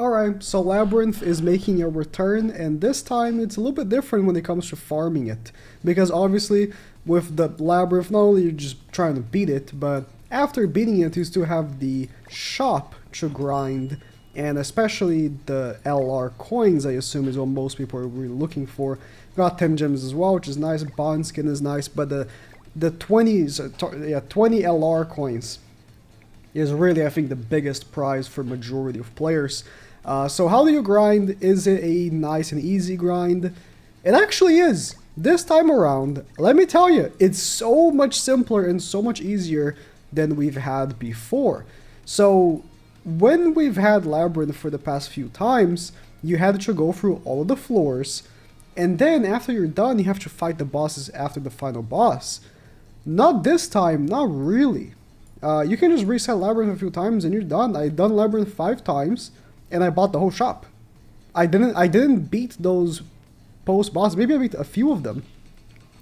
Alright, so Labyrinth is making a return, and this time it's a little bit different when it comes to farming it. Because obviously, with the Labyrinth, not only you're just trying to beat it, but after beating it, you still have the shop to grind, and especially the LR coins, I assume, is what most people are really looking for. Got 10 gems as well, which is nice, bond skin is nice, but the 20 LR coins is really, I think, the biggest prize for majority of players. So how do you grind? Is it a nice and easy grind? It actually is. This time around, let me tell you, it's so much simpler and so much easier than we've had before. So when we've had Labyrinth for the past few times, you had to go through all of the floors, and then after you're done, you have to fight the bosses after the final boss. Not this time, not really. You can just reset Labyrinth a few times and you're done. I've done Labyrinth 5 times, and I bought the whole shop. I didn't beat those post bosses. Maybe I beat a few of them,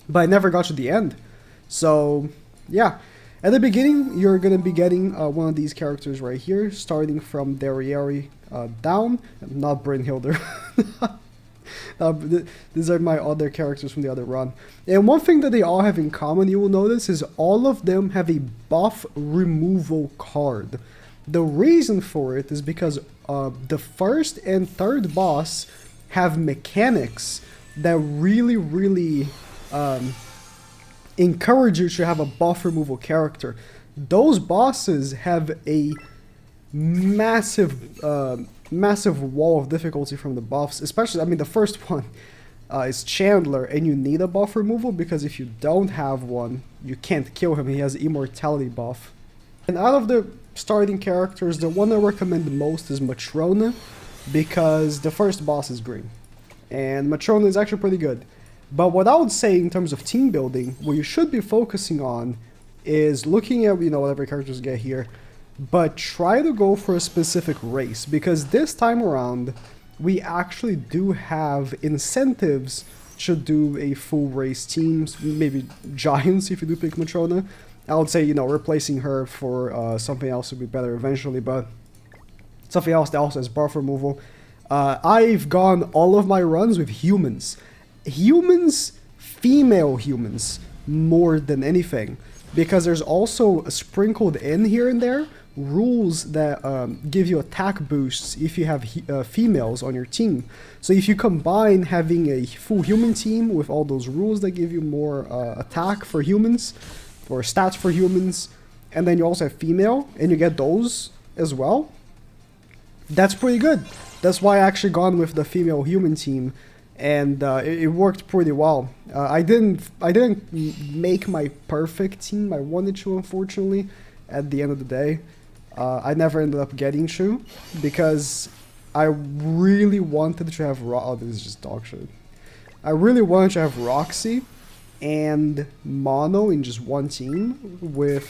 but I never got to the end. So yeah, at the beginning you're gonna be getting one of these characters right here, starting from Derriere down. Not Brynhilder. These are my other characters from the other run. And one thing that they all have in common, you will notice, is all of them have a buff removal card. The reason for it is because the first and third boss have mechanics that really encourage you to have a buff removal character. Those bosses have a massive wall of difficulty from the buffs, especially, I mean, the first one is Chandler, and you need a buff removal because if you don't have one, you can't kill him. He has immortality buff. And out of the starting characters, the one I recommend the most is Matrona, because the first boss is green, and Matrona is actually pretty good. But what I would say in terms of team building, what you should be focusing on is looking at, you know, whatever characters get here, but try to go for a specific race, because this time around we actually do have incentives to do a full race teams, maybe giants if you do pick Matrona. I would say, you know, replacing her for something else would be better eventually, but something else that also has buff removal. I've gone all of my runs with humans. Female humans, more than anything, because there's also sprinkled in here and there rules that give you attack boosts if you have females on your team. So if you combine having a full human team with all those rules that give you more attack for humans, or stats for humans, and then you also have female, and you get those as well, that's pretty good. That's why I actually gone with the female human team, and it worked pretty well. I didn't make my perfect team. I wanted to, unfortunately, at the end of the day. I never ended up getting to, because I really wanted to have oh, this is just dog shit. I really wanted to have Roxy and Mono in just one team, with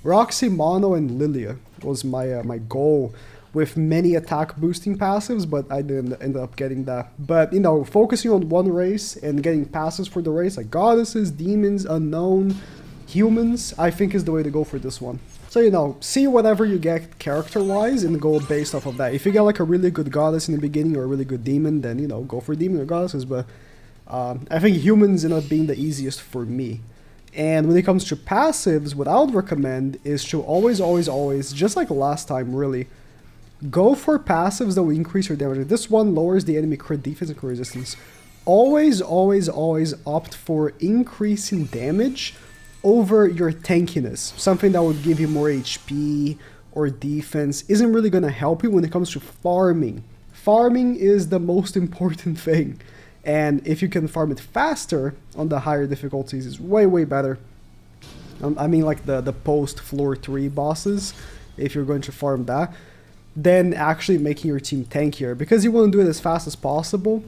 Roxy, Mono, and Lilia was my my goal, with many attack boosting passives, but I didn't end up getting that. But, you know, focusing on one race and getting passives for the race, like goddesses, demons, unknown, humans, I think is the way to go for this one. So, you know, see whatever you get character-wise and go based off of that. If you get like a really good goddess in the beginning or a really good demon, then, you know, go for demon or goddesses. But I think humans end up being the easiest for me. And when it comes to passives, what I would recommend is to always, just like last time really, go for passives that will increase your damage. This one lowers the enemy crit defense and crit resistance. Always opt for increasing damage over your tankiness. Something that would give you more HP or defense isn't really going to help you when it comes to farming. Farming is the most important thing, and if you can farm it faster on the higher difficulties, it's way better. I mean, like the post floor 3 bosses, if you're going to farm that, then actually making your team tankier, because you want to do it as fast as possible.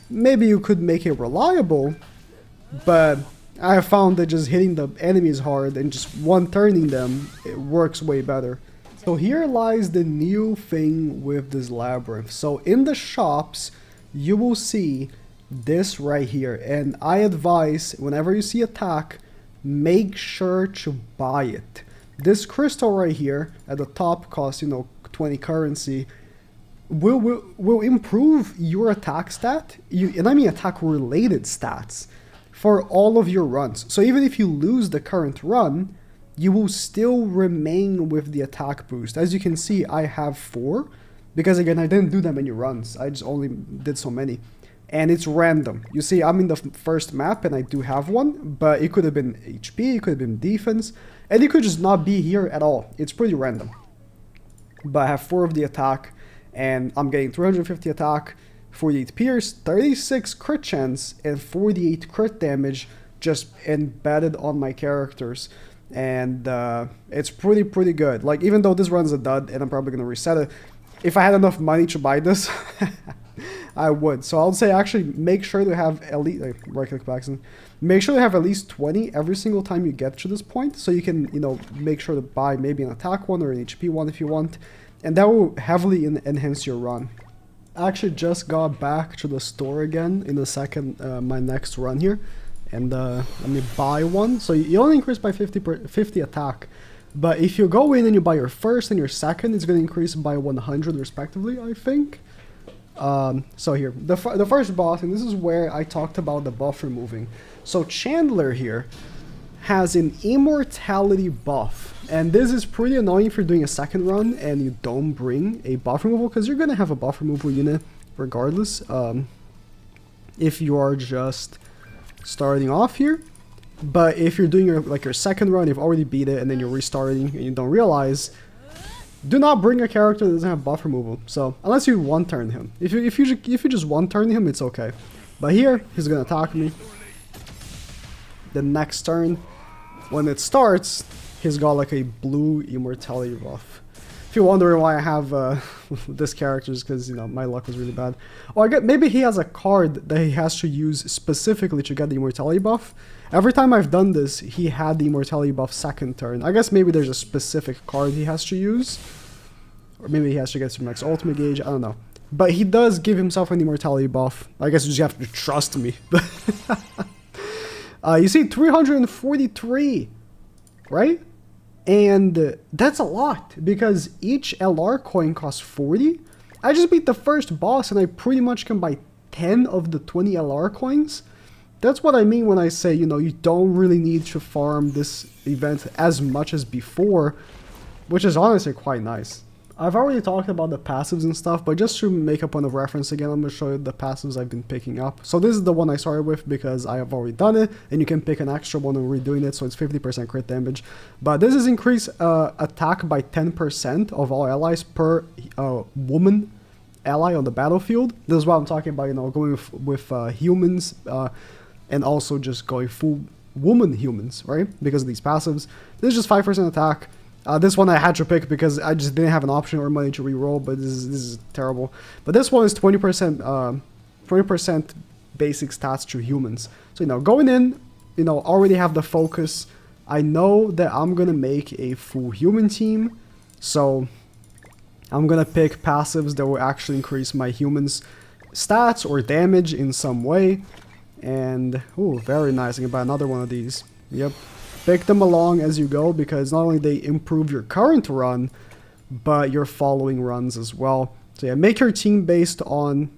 Maybe you could make it reliable, but I have found that just hitting the enemies hard and just one-turning them, it works way better. So here lies the new thing with this Labyrinth. So in the shops, you will see this right here, and I advise whenever you see attack, make sure to buy it. This crystal right here at the top costs, you know, 20 currency. will improve your attack stat, and I mean attack related stats, for all of your runs. So even if you lose the current run, you will still remain with the attack boost. As you can see, I have 4, because again, I didn't do that many runs. I just only did so many. And it's random. You see, I'm in the first map and I do have one, but it could have been HP, it could have been defense, and it could just not be here at all. It's pretty random. But I have 4 of the attack, and I'm getting 350 attack, 48 pierce, 36 crit chance, and 48 crit damage just embedded on my characters. And it's pretty good. Like, even though this run's a dud, and I'm probably going to reset it, if I had enough money to buy this, I would. So I'll say actually make sure to have at least, like, right click back, make sure to have at least 20 every single time you get to this point, so you can, you know, make sure to buy maybe an attack one or an HP one if you want, and that will heavily enhance your run. I actually just got back to the store again in a second, my next run here, and let me buy one. So you only increase by 50 attack, but if you go in and you buy your first and your second, it's going to increase by 100 respectively, I think. So here, the first boss, and this is where I talked about the buff removing. So Chandler here has an immortality buff, and this is pretty annoying if you're doing a second run and you don't bring a buff removal, because you're gonna have a buff removal unit regardless, if you are just starting off here. But if you're doing your second run, you've already beat it, and then you're restarting and you don't realize, do not bring a character that doesn't have buff removal. So unless you one turn him, if you just one turn him, it's okay. But here he's gonna attack me. The next turn, when it starts, he's got like a blue immortality buff. If you're wondering why I have this character, is because, you know, my luck was really bad. Or maybe he has a card that he has to use specifically to get the immortality buff. Every time I've done this, he had the immortality buff second turn. I guess maybe there's a specific card he has to use. Or maybe he has to get some max ultimate gauge, I don't know. But he does give himself an immortality buff. I guess you just have to trust me. You see, 343, right? And that's a lot, because each LR coin costs 40. I just beat the first boss and I pretty much can buy 10 of the 20 LR coins. That's what I mean when I say, you know, you don't really need to farm this event as much as before, which is honestly quite nice. I've already talked about the passives and stuff, but just to make a point of reference again, I'm going to show you the passives I've been picking up. So this is the one I started with because I have already done it, and you can pick an extra one and redoing it, so it's 50% crit damage. But this is increase attack by 10% of all allies per woman ally on the battlefield. This is what I'm talking about, you know, going with humans, and also just going full woman humans, right? Because of these passives. This is just 5% attack. This one I had to pick because I just didn't have an option or money to reroll, but this is terrible. But this one is 20% 20% basic stats to humans. So, you know, going in, you know, already have the focus. I know that I'm gonna make a full human team, so I'm gonna pick passives that will actually increase my humans' stats or damage in some way. And, oh, very nice. I can buy another one of these. Yep. Pick them along as you go, because not only they improve your current run, but your following runs as well. So yeah, make your team based on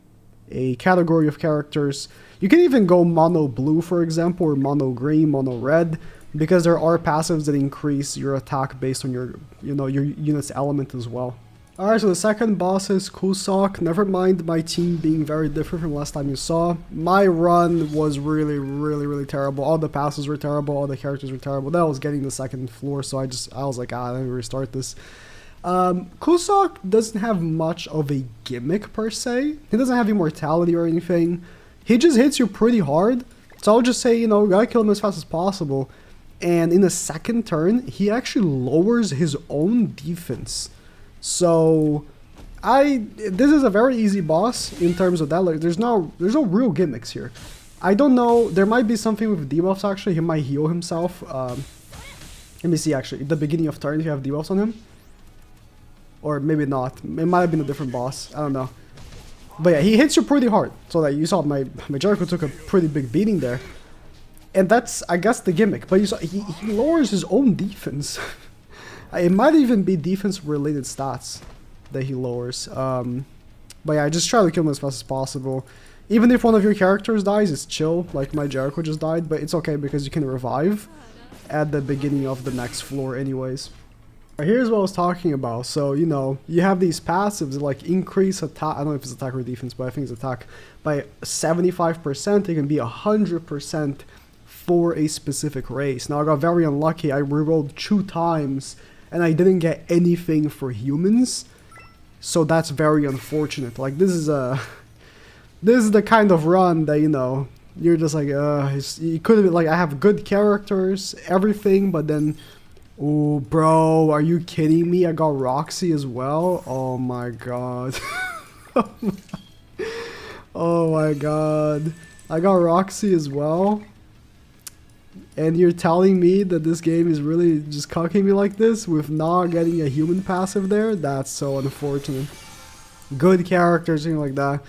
a category of characters. You can even go mono blue, for example, or mono green, mono red, because there are passives that increase your attack based on your, you know, your unit's element as well. Alright, so the second boss is Kusok. Never mind my team being very different from last time you saw. My run was really terrible. All the passes were terrible, all the characters were terrible. Then I was getting the second floor, so I was like, let me restart this. Kusok doesn't have much of a gimmick per se. He doesn't have immortality or anything. He just hits you pretty hard. So I'll just say, you know, gotta kill him as fast as possible. And in the second turn, he actually lowers his own defense. So, this is a very easy boss in terms of that. Like, there's no real gimmicks here. I don't know, there might be something with debuffs actually. He might heal himself. Let me see actually, at the beginning of turn if you have debuffs on him. Or maybe not. It might have been a different boss. I don't know. But yeah, he hits you pretty hard. So that you saw my Jericho took a pretty big beating there. And that's, I guess, the gimmick. But you saw, he lowers his own defense. It might even be defense-related stats that he lowers. But yeah, just try to kill them as fast as possible. Even if one of your characters dies, it's chill. Like my Jericho just died, but it's okay because you can revive at the beginning of the next floor anyways. Here's what I was talking about. So, you know, you have these passives like increase attack. I don't know if it's attack or defense, but I think it's attack by 75%. It can be 100% for a specific race. Now I got very unlucky. I rerolled 2 times and I didn't get anything for humans. So that's very unfortunate. Like this is the kind of run that, you know, you're just like, it could have been like, I have good characters, everything, but then, oh, bro, are you kidding me? I got Roxy as well. Oh my god. Oh my god. I got Roxy as well. And you're telling me that this game is really just cucking me like this with not getting a human passive there? That's so unfortunate. Good characters, something like that.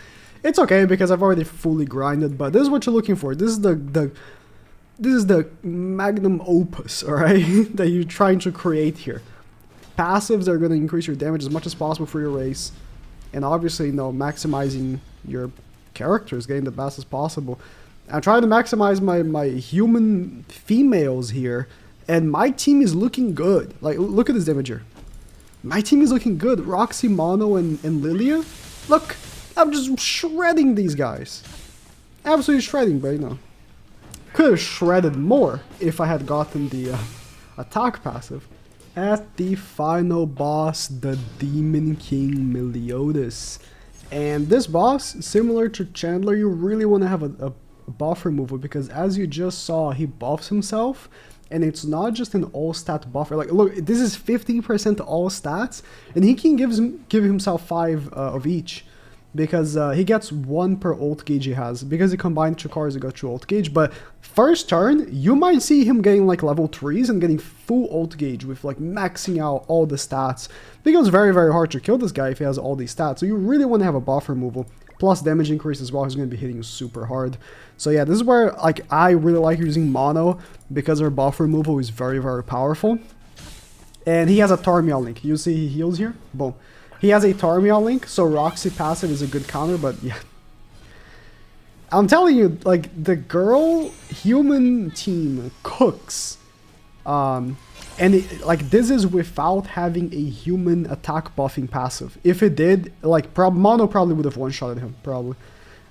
It's okay because I've already fully grinded, but this is what you're looking for. This is the magnum opus, alright, that you're trying to create here. Passives are going to increase your damage as much as possible for your race. And obviously, you know, maximizing your characters, getting the best as possible. I'm trying to maximize my human females here. And my team is looking good. Like, look at this damage here. My team is looking good. Roxy, Mono, and Lilia. Look, I'm just shredding these guys. Absolutely shredding, but you know. Could have shredded more if I had gotten the attack passive. At the final boss, the Demon King Meliodas. And this boss, similar to Chandler, you really want to have a buff removal because as you just saw, he buffs himself. And it's not just an all-stat buffer. Like, look, this is 15% all stats, and he can give himself 5 of each. Because he gets 1 per ult gauge he has. Because he combined 2 cards, he got 2 ult gauge. But first turn, you might see him getting like level 3s and getting full ult gauge with like maxing out all the stats. It becomes very, very hard to kill this guy if he has all these stats. So you really want to have a buff removal. Plus damage increase as well. He's going to be hitting super hard. So yeah, this is where like I really like using Mono. Because her buff removal is very, very powerful. And he has a Tarmiel link. You see he heals here? Boom. He has a Tarmiel link, so Roxy passive is a good counter, but yeah. I'm telling you, like, the girl human team cooks. And like, this is without having a human attack buffing passive. If it did, like, Mono probably would have one-shotted him, probably.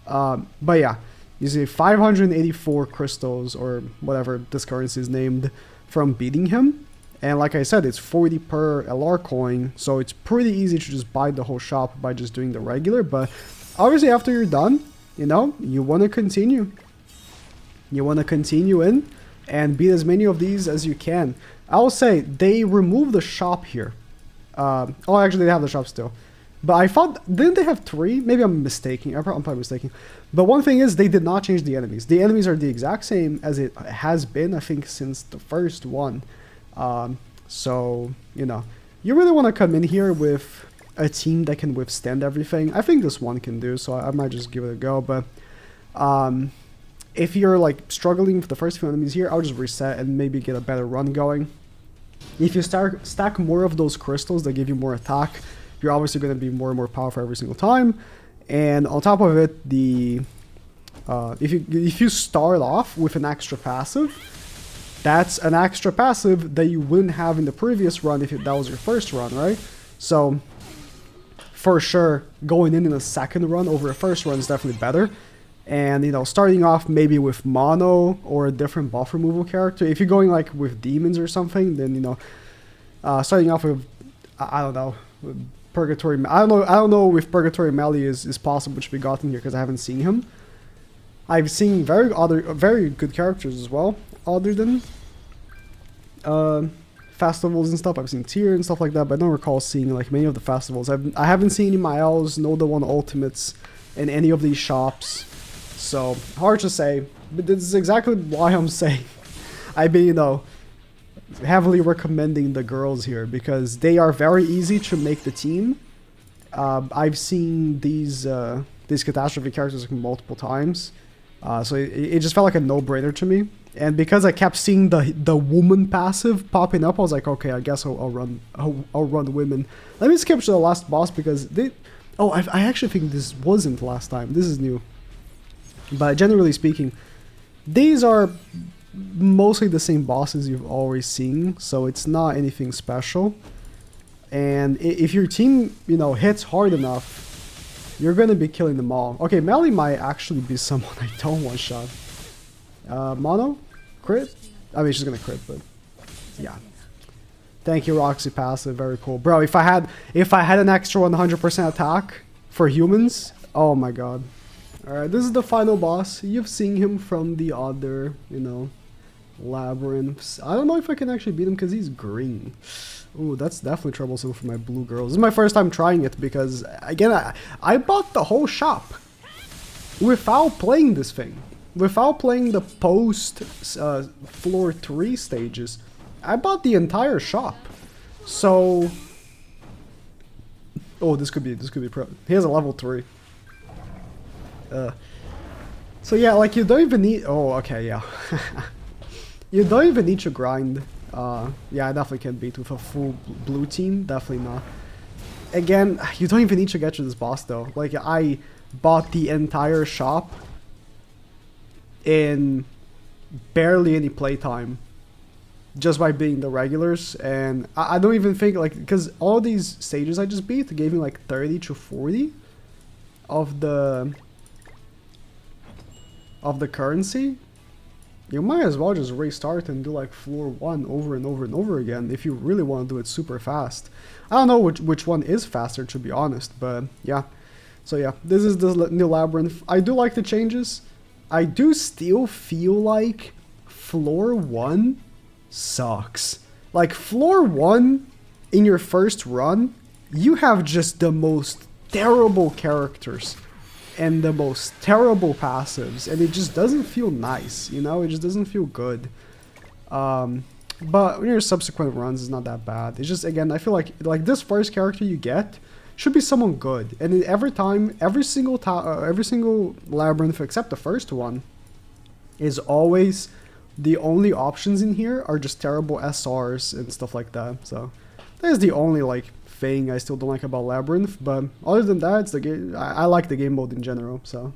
But yeah, you see 584 crystals, or whatever this currency is named, from beating him. And like I said, it's 40 per LR coin, so it's pretty easy to just buy the whole shop by just doing the regular. But obviously after you're done, you know, you want to continue. You want to continue in and beat as many of these as you can. I will say, they removed the shop here. Oh, actually they have the shop still. But I thought, didn't they have 3? Maybe I'm mistaken. I'm probably mistaken. But one thing is, they did not change the enemies. The enemies are the exact same as it has been, I think, since the first one. So, you know, you really want to come in here with a team that can withstand everything. I think this one can do, so I might just give it a go. But if you're like struggling with the first few enemies here, I'll just reset and maybe get a better run going. If you stack more of those crystals that give you more attack, you're obviously going to be more and more powerful every single time. And on top of it, if you start off with an extra passive, that's an extra passive that you wouldn't have in the previous run if that was your first run, right? So, for sure, going in a second run over a first run is definitely better. And, you know, starting off maybe with Mono or a different buff removal character. If you're going, like, with demons or something, then, you know, starting off with, I don't know, with Purgatory. I don't know if Purgatory Melee is possible to be gotten here because I haven't seen him. I've seen very good characters as well, other than festivals and stuff. I've seen tier and stuff like that, but I don't recall seeing like many of the festivals. I haven't seen any Miles, no the one ultimates in any of these shops. So hard to say, but this is exactly why I'm saying I've been, you know, heavily recommending the girls here because they are very easy to make the team. I've seen these catastrophe characters multiple times. So it just felt like a no-brainer to me. And because I kept seeing the woman passive popping up, I was like, okay, I guess I'll run women. Let me skip to the last boss because Oh, I actually think this wasn't last time. This is new. But generally speaking, these are mostly the same bosses you've always seen, so it's not anything special. And if your team, you know, hits hard enough, you're gonna be killing them all. Okay, Melly might actually be someone I don't one-shot. Mono? Crit? I mean, she's gonna crit, but yeah. Thank you, Roxy passive. Very cool, bro. If I had an extra 100% attack for humans, oh my god. All right, this is the final boss. You've seen him from the other, you know, labyrinths. I don't know if I can actually beat him because he's green. Ooh, that's definitely troublesome for my blue girls. This is my first time trying it because, again, I bought the whole shop without playing this thing. Without playing the post floor 3 stages. I bought the entire shop. So... Oh, this could be pro. He has a level 3. So yeah, like, you don't even need... Oh, okay, yeah. You don't even need to grind. Yeah, I definitely can't beat with a full blue team. Definitely not. Again, you don't even need to get to this boss, though. Like, I bought the entire shop in barely any playtime. Just by being the regulars, and I don't even think, like, because all these stages I just beat gave me like 30 to 40 of the currency. You might as well just restart and do like floor 1 over and over and over again if you really want to do it super fast. I don't know which one is faster, to be honest, but yeah. So yeah, this is the new Labyrinth. I do like the changes. I do still feel like floor 1 sucks. Like, floor 1 in your first run, you have just the most terrible characters and the most terrible passives, and it just doesn't feel nice, you know? It just doesn't feel good. But when your subsequent runs, it's not that bad. It's just, again, I feel like this first character you get should be someone good, and every time, every single labyrinth except the first one is always... The only options in here are just terrible SRs and stuff like that. So that is the only like thing I still don't like about Labyrinth. But other than that, it's the game. I like the game mode in general. So